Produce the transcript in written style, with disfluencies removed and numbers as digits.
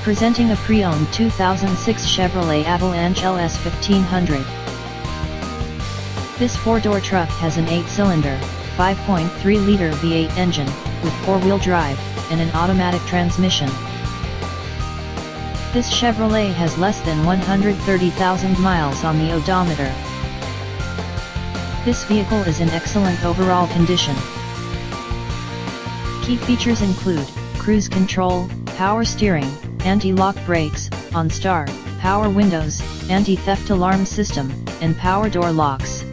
Presenting a pre-owned 2006 Chevrolet Avalanche LS 1500. This four-door truck has an 8-cylinder, 5.3-liter V8 engine, with four-wheel drive, and an automatic transmission. This Chevrolet has less than 130,000 miles on the odometer. This vehicle is in excellent overall condition. Key features include cruise control, power steering, anti-lock brakes, OnStar, power windows, anti-theft alarm system, and power door locks.